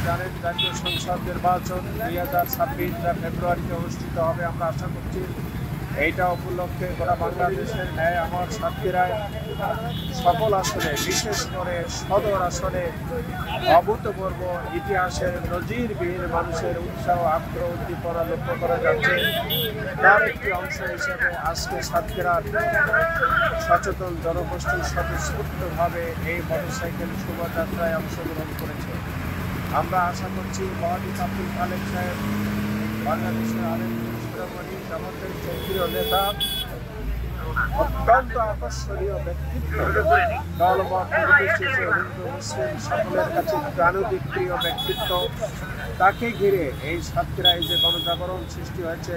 জানেন জাতীয় সংসদ নির্বাচন 2026 ফেব্রুয়ারিতে অনুষ্ঠিত হবে। আমরা আশা করছি এইটা উপলক্ষে গোটা বাংলাদেশের ন্যায় আমার সাতক্ষীরায় সকল আসনে, বিশেষ করে সদর আসনে অভূতপূর্ব ইতিহাসের নজিরবিহীন মানুষের উৎসাহ, আগ্রহ, উদ্দীপনা লক্ষ্য করা যাচ্ছে। তার একটি অংশ হিসেবে আজকে সাতক্ষীরার সচেতন জনগোষ্ঠী স্বতঃস্ফূর্তভাবে এই মোটরসাইকেল শোভাযাত্রায় অংশগ্রহণ করেছে। আমরা আশা করছি মহাদিস আব্দুল খালেক সাহেব বাংলাদেশের আরেক শিরোমণি আমাদের কেন্দ্রীয় নেতা, অত্যন্ত আকর্ষণীয় ব্যক্তিত্ব, দলমত নির্বিশেষে হিন্দু মুসলিম সকলের কাছে প্রাণোদিক প্রিয় ব্যক্তিত্ব। তাকে ঘিরে এই সাতক্ষীরায় যে গণজাগরণ সৃষ্টি হয়েছে,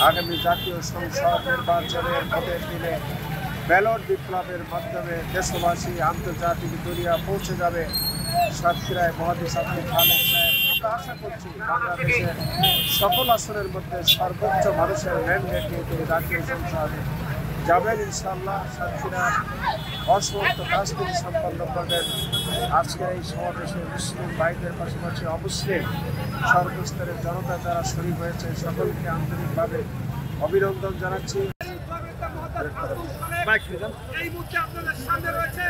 আগামী জাতীয় সংসদ নির্বাচনের ভোটের দিনে ব্যালট বিপ্লবের মাধ্যমে দেশবাসী আন্তর্জাতিক দুনিয়া পৌঁছে যাবে সাতক্ষীরায় মহাদিস আব্দুল খালেক সাহেব। আমরা আশা করছি বাংলাদেশের সকল আসনের মধ্যে সর্বোচ্চ মানুষের ম্যান্ডেট নিয়ে তিনি জাতীয় সংসদে যাবেন ইনশাআল্লাহ। সাতক্ষীরার অসমস্ত কাজ তিনি সম্পন্ন করবেন। আজকের এই সমাবেশে মুসলিম ভাইদের পাশাপাশি অমুসলিম সর্বস্তরের জনতা যারা শরীর হয়েছে সকলকে আন্তরিকভাবে অভিনন্দন জানাচ্ছি। এই মুহূর্তে আপনাদের সামনে রয়েছে